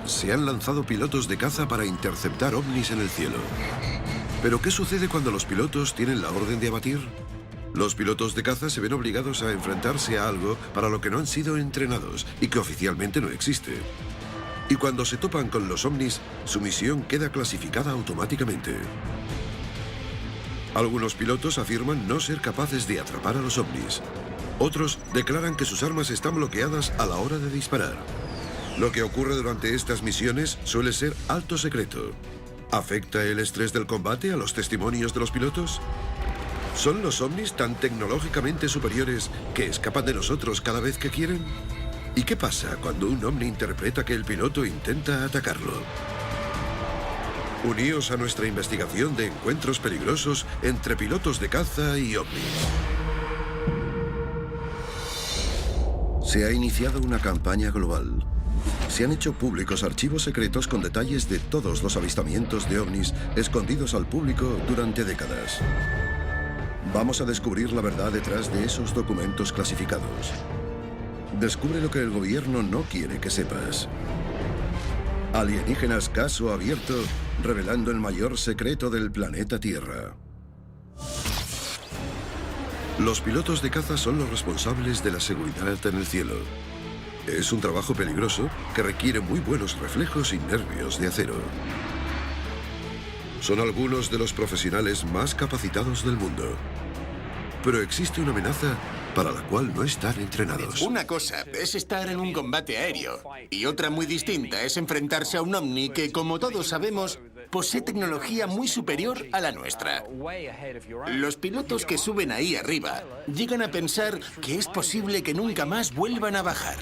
Se han lanzado pilotos de caza para interceptar ovnis en el cielo. ¿Pero qué sucede cuando los pilotos tienen la orden de abatir? Los pilotos de caza se ven obligados a enfrentarse a algo para lo que no han sido entrenados y que oficialmente no existe. Y cuando se topan con los ovnis, su misión queda clasificada automáticamente. Algunos pilotos afirman no ser capaces de atrapar a los ovnis. Otros declaran que sus armas están bloqueadas a la hora de disparar. Lo que ocurre durante estas misiones suele ser alto secreto. ¿Afecta el estrés del combate a los testimonios de los pilotos? ¿Son los ovnis tan tecnológicamente superiores que escapan de nosotros cada vez que quieren? ¿Y qué pasa cuando un ovni interpreta que el piloto intenta atacarlo? Uníos a nuestra investigación de encuentros peligrosos entre pilotos de caza y ovnis. Se ha iniciado una campaña global. Se han hecho públicos archivos secretos con detalles de todos los avistamientos de ovnis escondidos al público durante décadas. Vamos a descubrir la verdad detrás de esos documentos clasificados. Descubre lo que el gobierno no quiere que sepas. Alienígenas caso abierto, revelando el mayor secreto del planeta Tierra. Los pilotos de caza son los responsables de la seguridad en el cielo. Es un trabajo peligroso que requiere muy buenos reflejos y nervios de acero. Son algunos de los profesionales más capacitados del mundo. Pero existe una amenaza para la cual no están entrenados. Una cosa es estar en un combate aéreo y otra muy distinta es enfrentarse a un ovni que, como todos sabemos, posee tecnología muy superior a la nuestra. Los pilotos que suben ahí arriba llegan a pensar que es posible que nunca más vuelvan a bajar.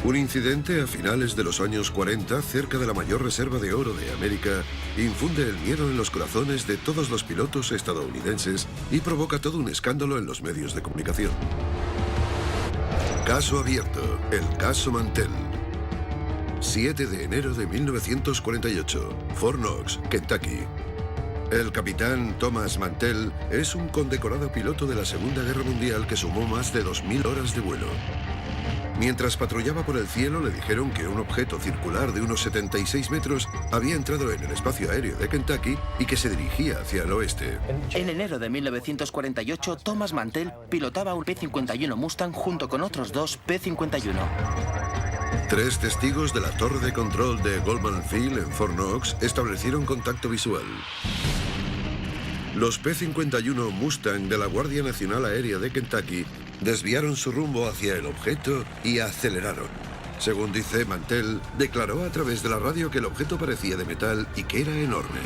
Un incidente a finales de los años 40, cerca de la mayor reserva de oro de América, infunde el miedo en los corazones de todos los pilotos estadounidenses y provoca todo un escándalo en los medios de comunicación. Caso abierto, el caso Mantell. 7 de enero de 1948, Fort Knox, Kentucky. El capitán Thomas Mantell es un condecorado piloto de la Segunda Guerra Mundial que sumó más de 2000 horas de vuelo. Mientras patrullaba por el cielo, le dijeron que un objeto circular de unos 76 metros había entrado en el espacio aéreo de Kentucky y que se dirigía hacia el oeste. En enero de 1948, Thomas Mantell pilotaba un P-51 Mustang junto con otros 2 P-51. 3 testigos de la torre de control de Goldman Field en Fort Knox establecieron contacto visual. Los P-51 Mustang de la Guardia Nacional Aérea de Kentucky desviaron su rumbo hacia el objeto y aceleraron. Según dice Mantell, declaró a través de la radio que el objeto parecía de metal y que era enorme.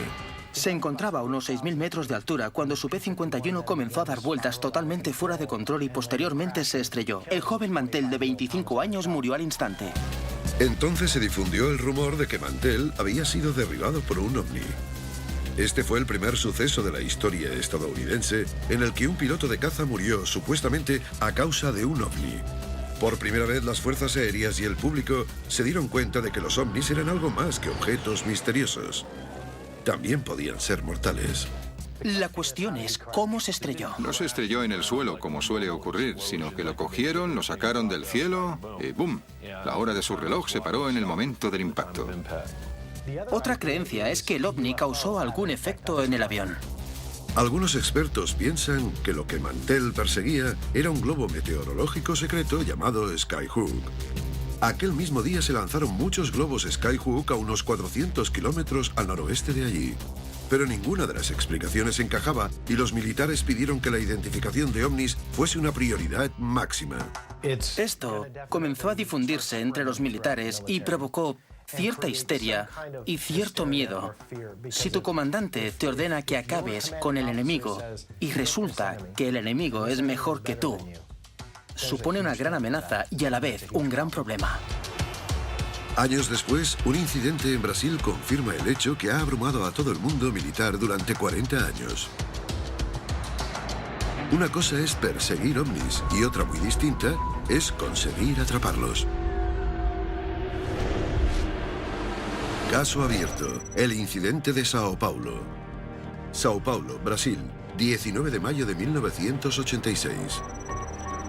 Se encontraba a unos 6.000 metros de altura cuando su P-51 comenzó a dar vueltas totalmente fuera de control y posteriormente se estrelló. El joven Mantell, de 25 años, murió al instante. Entonces se difundió el rumor de que Mantell había sido derribado por un ovni. Este fue el primer suceso de la historia estadounidense en el que un piloto de caza murió supuestamente a causa de un ovni. Por primera vez las fuerzas aéreas y el público se dieron cuenta de que los ovnis eran algo más que objetos misteriosos. También podían ser mortales. La cuestión es cómo se estrelló. No se estrelló en el suelo, como suele ocurrir, sino que lo cogieron, lo sacaron del cielo y ¡bum! La hora de su reloj se paró en el momento del impacto. Otra creencia es que el ovni causó algún efecto en el avión. Algunos expertos piensan que lo que Mantell perseguía era un globo meteorológico secreto llamado Skyhook. Aquel mismo día se lanzaron muchos globos Skyhook a unos 400 kilómetros al noroeste de allí. Pero ninguna de las explicaciones encajaba y los militares pidieron que la identificación de ovnis fuese una prioridad máxima. Esto comenzó a difundirse entre los militares y provocó cierta histeria y cierto miedo. Si tu comandante te ordena que acabes con el enemigo y resulta que el enemigo es mejor que tú, supone una gran amenaza y a la vez un gran problema. Años después, un incidente en Brasil confirma el hecho que ha abrumado a todo el mundo militar durante 40 años. Una cosa es perseguir ovnis y otra muy distinta es conseguir atraparlos. Caso abierto, el incidente de Sao Paulo. Sao Paulo, Brasil, 19 de mayo de 1986.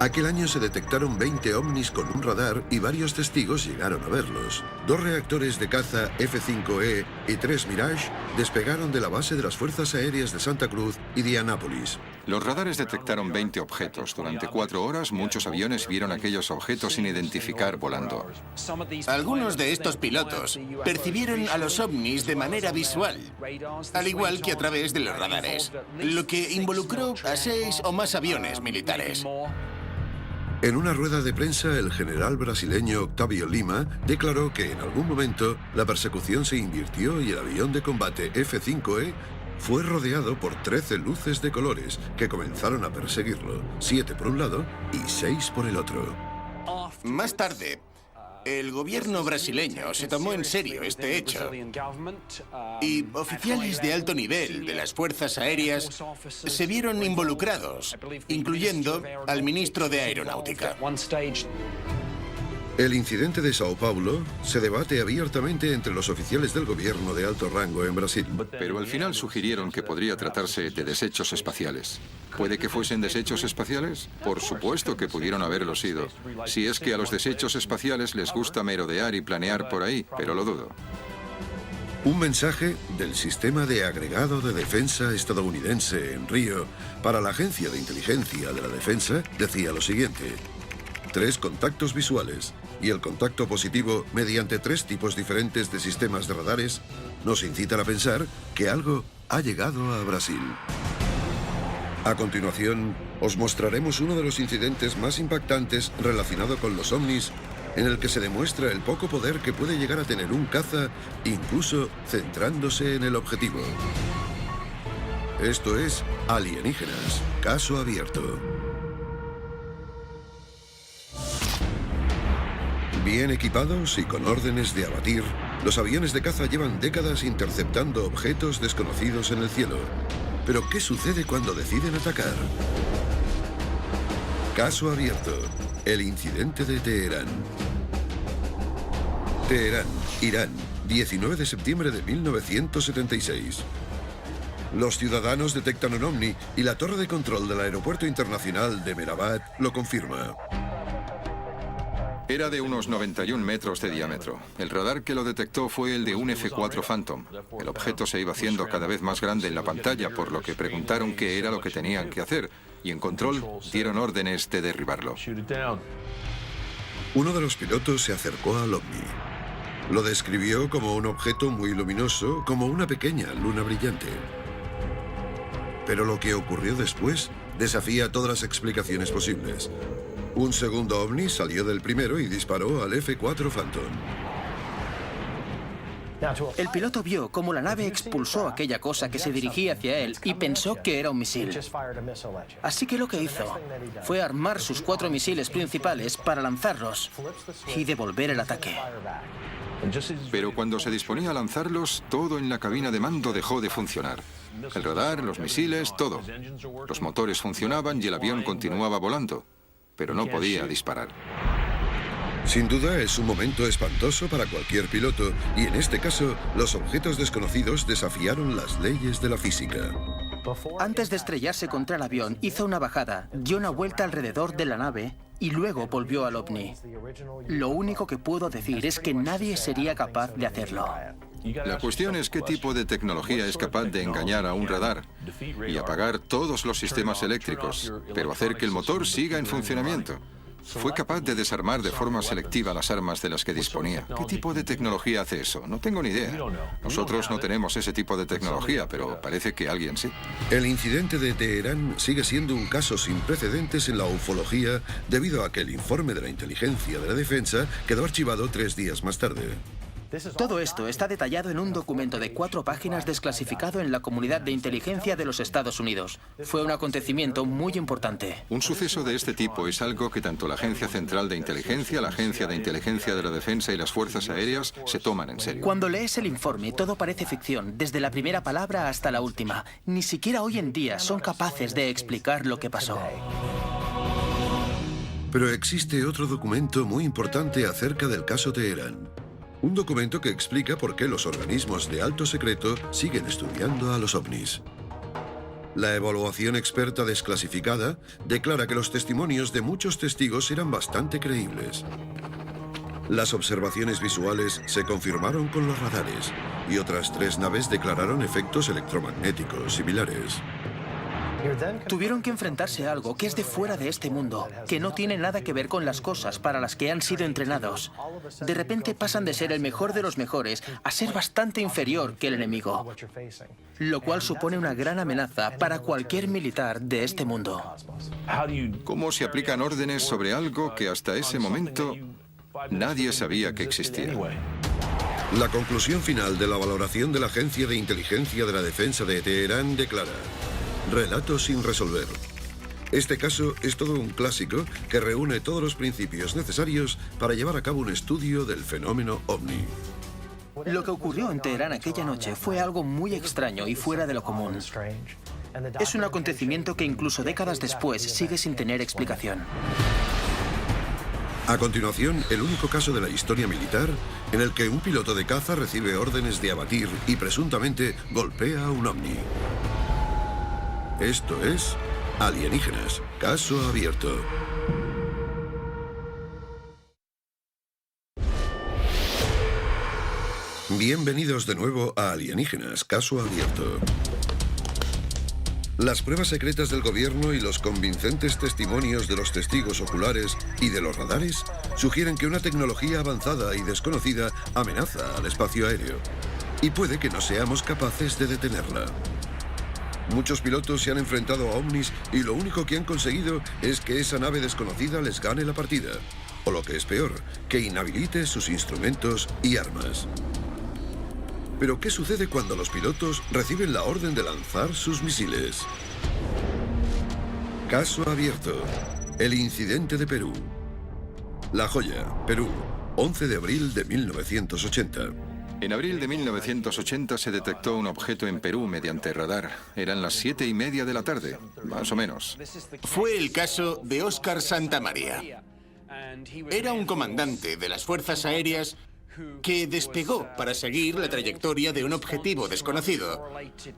Aquel año se detectaron 20 ovnis con un radar y varios testigos llegaron a verlos. 2 reactores de caza F-5E y 3 Mirage despegaron de la base de las Fuerzas Aéreas de Santa Cruz y de Annapolis. Los radares detectaron 20 objetos. Durante 4 horas, muchos aviones vieron aquellos objetos sin identificar volando. Algunos de estos pilotos percibieron a los ovnis de manera visual, al igual que a través de los radares, lo que involucró a 6 o más aviones militares. En una rueda de prensa, el general brasileño Octavio Lima declaró que en algún momento la persecución se invirtió y el avión de combate F-5E fue rodeado por 13 luces de colores que comenzaron a perseguirlo, 7 por un lado y 6 por el otro. Más tarde, el gobierno brasileño se tomó en serio este hecho y oficiales de alto nivel de las fuerzas aéreas se vieron involucrados, incluyendo al ministro de Aeronáutica. El incidente de Sao Paulo se debate abiertamente entre los oficiales del gobierno de alto rango en Brasil. Pero al final sugirieron que podría tratarse de desechos espaciales. ¿Puede que fuesen desechos espaciales? Por supuesto que pudieron haberlo sido. Si es que a los desechos espaciales les gusta merodear y planear por ahí, pero lo dudo. Un mensaje del Sistema de Agregado de Defensa estadounidense en Río para la Agencia de Inteligencia de la Defensa decía lo siguiente: 3 contactos visuales y el contacto positivo mediante 3 tipos diferentes de sistemas de radares nos incitan a pensar que algo ha llegado a Brasil. A continuación, os mostraremos uno de los incidentes más impactantes relacionado con los ovnis, en el que se demuestra el poco poder que puede llegar a tener un caza, incluso centrándose en el objetivo. Esto es Alienígenas, caso abierto. Bien equipados y con órdenes de abatir, los aviones de caza llevan décadas interceptando objetos desconocidos en el cielo. Pero ¿qué sucede cuando deciden atacar? Caso abierto. El incidente de Teherán. Teherán, Irán, 19 de septiembre de 1976. Los ciudadanos detectan un ovni y la torre de control del aeropuerto internacional de Mehrabad lo confirma. Era de unos 91 metros de diámetro. El radar que lo detectó fue el de un F-4 Phantom. El objeto se iba haciendo cada vez más grande en la pantalla, por lo que preguntaron qué era lo que tenían que hacer, y en control dieron órdenes de derribarlo. Uno de los pilotos se acercó al ovni. Lo describió como un objeto muy luminoso, como una pequeña luna brillante. Pero lo que ocurrió después desafía todas las explicaciones posibles. Un segundo ovni salió del primero y disparó al F-4 Phantom. El piloto vio cómo la nave expulsó aquella cosa que se dirigía hacia él y pensó que era un misil. Así que lo que hizo fue armar sus 4 misiles principales para lanzarlos y devolver el ataque. Pero cuando se disponía a lanzarlos, todo en la cabina de mando dejó de funcionar. El radar, los misiles, todo. Los motores funcionaban y el avión continuaba volando, pero no podía disparar. Sin duda es un momento espantoso para cualquier piloto y en este caso los objetos desconocidos desafiaron las leyes de la física. Antes de estrellarse contra el avión, hizo una bajada, dio una vuelta alrededor de la nave y luego volvió al ovni. Lo único que puedo decir es que nadie sería capaz de hacerlo. La cuestión es qué tipo de tecnología es capaz de engañar a un radar y apagar todos los sistemas eléctricos, pero hacer que el motor siga en funcionamiento. Fue capaz de desarmar de forma selectiva las armas de las que disponía. ¿Qué tipo de tecnología hace eso? No tengo ni idea. Nosotros no tenemos ese tipo de tecnología, pero parece que alguien sí. El incidente de Teherán sigue siendo un caso sin precedentes en la ufología debido a que el informe de la inteligencia de la defensa quedó archivado 3 días más tarde. Todo esto está detallado en un documento de 4 páginas desclasificado en la comunidad de inteligencia de los Estados Unidos. Fue un acontecimiento muy importante. Un suceso de este tipo es algo que tanto la Agencia Central de Inteligencia, la Agencia de Inteligencia de la Defensa y las Fuerzas Aéreas se toman en serio. Cuando lees el informe, todo parece ficción, desde la primera palabra hasta la última. Ni siquiera hoy en día son capaces de explicar lo que pasó. Pero existe otro documento muy importante acerca del caso Teherán. Un documento que explica por qué los organismos de alto secreto siguen estudiando a los ovnis. La evaluación experta desclasificada declara que los testimonios de muchos testigos eran bastante creíbles. Las observaciones visuales se confirmaron con los radares y otras 3 naves declararon efectos electromagnéticos similares. Tuvieron que enfrentarse a algo que es de fuera de este mundo, que no tiene nada que ver con las cosas para las que han sido entrenados. De repente pasan de ser el mejor de los mejores a ser bastante inferior que el enemigo, lo cual supone una gran amenaza para cualquier militar de este mundo. ¿Cómo se aplican órdenes sobre algo que hasta ese momento nadie sabía que existía? La conclusión final de la valoración de la Agencia de Inteligencia de la Defensa de Teherán declara: relato sin resolver. Este caso es todo un clásico que reúne todos los principios necesarios para llevar a cabo un estudio del fenómeno ovni. Lo que ocurrió en Teherán aquella noche fue algo muy extraño y fuera de lo común. Es un acontecimiento que incluso décadas después sigue sin tener explicación. A continuación, el único caso de la historia militar en el que un piloto de caza recibe órdenes de abatir y presuntamente golpea a un ovni. Esto es Alienígenas, caso abierto. Bienvenidos de nuevo a Alienígenas, caso abierto. Las pruebas secretas del gobierno y los convincentes testimonios de los testigos oculares y de los radares sugieren que una tecnología avanzada y desconocida amenaza al espacio aéreo. Y puede que no seamos capaces de detenerla. Muchos pilotos se han enfrentado a ovnis y lo único que han conseguido es que esa nave desconocida les gane la partida. O lo que es peor, que inhabilite sus instrumentos y armas. Pero ¿qué sucede cuando los pilotos reciben la orden de lanzar sus misiles? Caso abierto. El incidente de Perú. La Joya, Perú, 11 de abril de 1980. En abril de 1980 se detectó un objeto en Perú mediante radar. Eran las 7:30 de la tarde, más o menos. Fue el caso de Óscar Santamaría. Era un comandante de las Fuerzas Aéreas que despegó para seguir la trayectoria de un objetivo desconocido,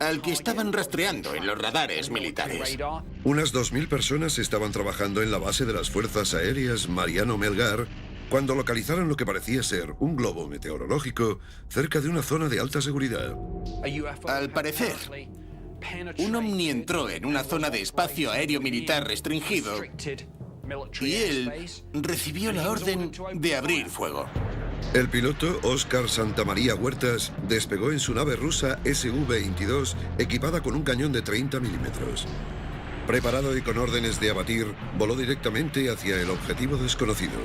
al que estaban rastreando en los radares militares. Unas 2000 personas estaban trabajando en la base de las Fuerzas Aéreas Mariano Melgar cuando localizaron lo que parecía ser un globo meteorológico cerca de una zona de alta seguridad. Al parecer, un ovni entró en una zona de espacio aéreo militar restringido y él recibió la orden de abrir fuego. El piloto Óscar Santamaría Huertas despegó en su nave rusa Su-22 equipada con un cañón de 30 milímetros. Preparado y con órdenes de abatir, voló directamente hacia el objetivo desconocido.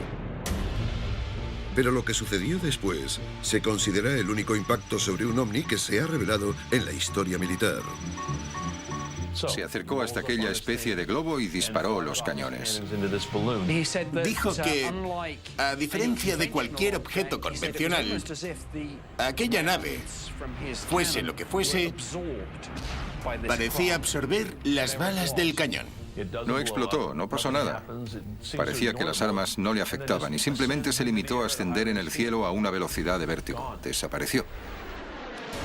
Pero lo que sucedió después se considera el único impacto sobre un ovni que se ha revelado en la historia militar. Se acercó hasta aquella especie de globo y disparó los cañones. Dijo que, a diferencia de cualquier objeto convencional, aquella nave, fuese lo que fuese, parecía absorber las balas del cañón. No explotó, no pasó nada. Parecía que las armas no le afectaban y simplemente se limitó a ascender en el cielo a una velocidad de vértigo. Desapareció.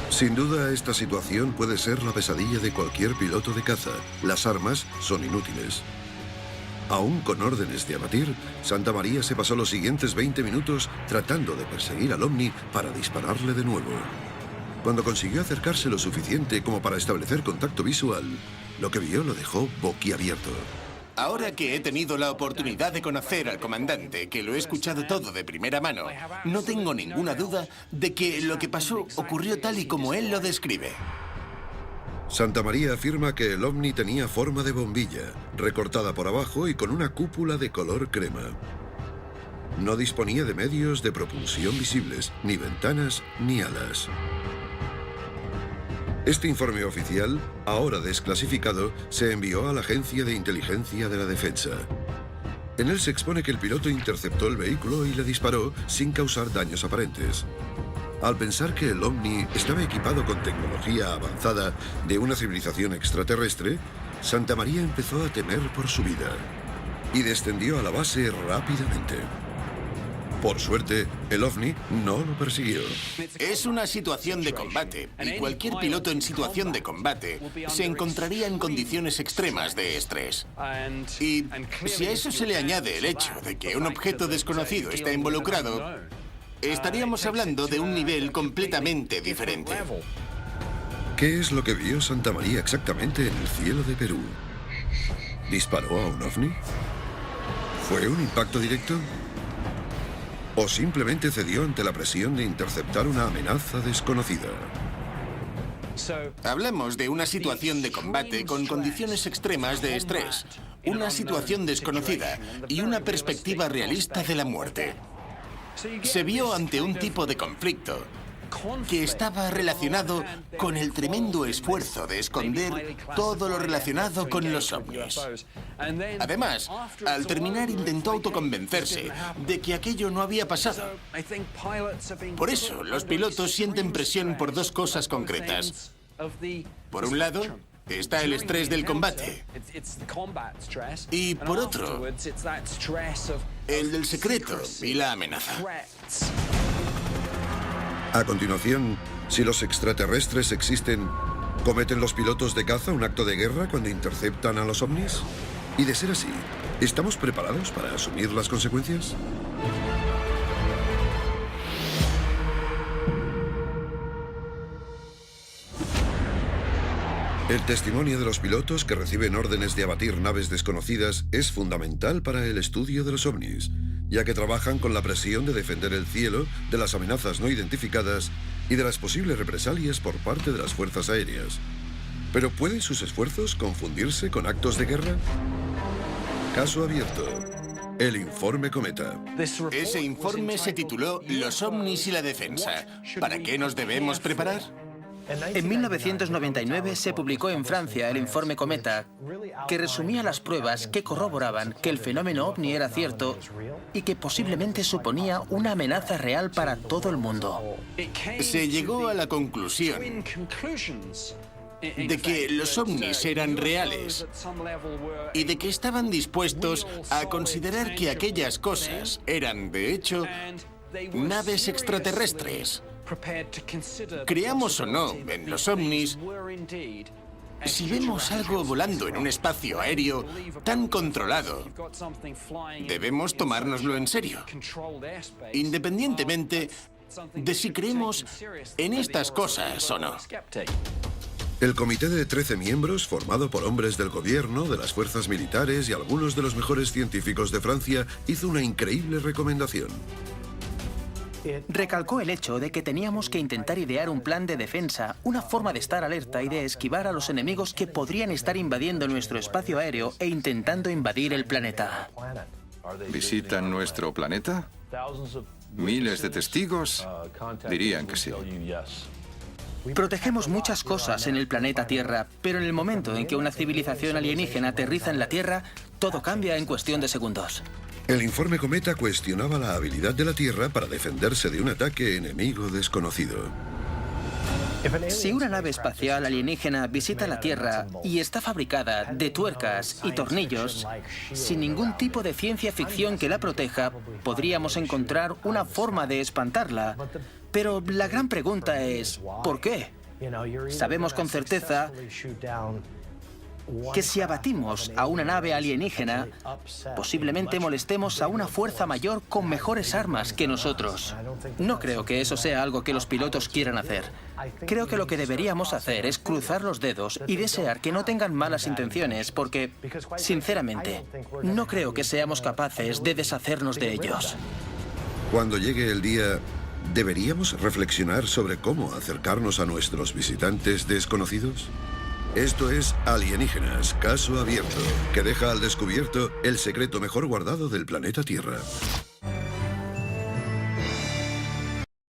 Sin duda, esta situación puede ser la pesadilla de cualquier piloto de caza. Las armas son inútiles. Aún con órdenes de abatir, Santamaría se pasó los siguientes 20 minutos tratando de perseguir al ovni para dispararle de nuevo. Cuando consiguió acercarse lo suficiente como para establecer contacto visual, lo que vio lo dejó boquiabierto. Ahora que he tenido la oportunidad de conocer al comandante, que lo he escuchado todo de primera mano, no tengo ninguna duda de que lo que pasó ocurrió tal y como él lo describe. Santamaría afirma que el ovni tenía forma de bombilla, recortada por abajo y con una cúpula de color crema. No disponía de medios de propulsión visibles, ni ventanas ni alas. Este informe oficial, ahora desclasificado, se envió a la Agencia de Inteligencia de la Defensa. En él se expone que el piloto interceptó el vehículo y le disparó sin causar daños aparentes. Al pensar que el ovni estaba equipado con tecnología avanzada de una civilización extraterrestre, Santamaría empezó a temer por su vida y descendió a la base rápidamente. Por suerte, el OVNI no lo persiguió. Es una situación de combate, y cualquier piloto en situación de combate se encontraría en condiciones extremas de estrés. Y si a eso se le añade el hecho de que un objeto desconocido está involucrado, estaríamos hablando de un nivel completamente diferente. ¿Qué es lo que vio Santa María exactamente en el cielo de Perú? ¿Disparó a un OVNI? ¿Fue un impacto directo? ¿O simplemente cedió ante la presión de interceptar una amenaza desconocida? Hablamos de una situación de combate con condiciones extremas de estrés, una situación desconocida y una perspectiva realista de la muerte. Se vio ante un tipo de conflicto que estaba relacionado con el tremendo esfuerzo de esconder todo lo relacionado con los ovnis. Además, al terminar intentó autoconvencerse de que aquello no había pasado. Por eso, los pilotos sienten presión por dos cosas concretas. Por un lado, está el estrés del combate. Y por otro, el del secreto y la amenaza. A continuación, si los extraterrestres existen, ¿cometen los pilotos de caza un acto de guerra cuando interceptan a los ovnis? Y de ser así, ¿estamos preparados para asumir las consecuencias? El testimonio de los pilotos que reciben órdenes de abatir naves desconocidas es fundamental para el estudio de los ovnis, ya que trabajan con la presión de defender el cielo de las amenazas no identificadas y de las posibles represalias por parte de las fuerzas aéreas. ¿Pero pueden sus esfuerzos confundirse con actos de guerra? Caso abierto. El informe Cometa. Ese informe se tituló Los ovnis y la defensa. ¿Para qué nos debemos preparar? En 1999 se publicó en Francia el informe Cometa, que resumía las pruebas que corroboraban que el fenómeno ovni era cierto y que posiblemente suponía una amenaza real para todo el mundo. Se llegó a la conclusión de que los ovnis eran reales y de que estaban dispuestos a considerar que aquellas cosas eran, de hecho, naves extraterrestres. Creamos o no en los ovnis, si vemos algo volando en un espacio aéreo tan controlado, debemos tomárnoslo en serio, independientemente de si creemos en estas cosas o no. El comité de 13 miembros, formado por hombres del gobierno, de las fuerzas militares y algunos de los mejores científicos de Francia, hizo una increíble recomendación. Recalcó el hecho de que teníamos que intentar idear un plan de defensa, una forma de estar alerta y de esquivar a los enemigos que podrían estar invadiendo nuestro espacio aéreo e intentando invadir el planeta. ¿Visitan nuestro planeta? ¿Miles de testigos? Dirían que sí. Protegemos muchas cosas en el planeta Tierra, pero en el momento en que una civilización alienígena aterriza en la Tierra, todo cambia en cuestión de segundos. El informe Cometa cuestionaba la habilidad de la Tierra para defenderse de un ataque enemigo desconocido. Si una nave espacial alienígena visita la Tierra y está fabricada de tuercas y tornillos, sin ningún tipo de ciencia ficción que la proteja, podríamos encontrar una forma de espantarla. Pero la gran pregunta es, ¿por qué? Sabemos con certeza que si abatimos a una nave alienígena, posiblemente molestemos a una fuerza mayor con mejores armas que nosotros. No creo que eso sea algo que los pilotos quieran hacer. Creo que lo que deberíamos hacer es cruzar los dedos y desear que no tengan malas intenciones, porque, sinceramente, no creo que seamos capaces de deshacernos de ellos. Cuando llegue el día, ¿deberíamos reflexionar sobre cómo acercarnos a nuestros visitantes desconocidos? Esto es Alienígenas, caso abierto, que deja al descubierto el secreto mejor guardado del planeta Tierra.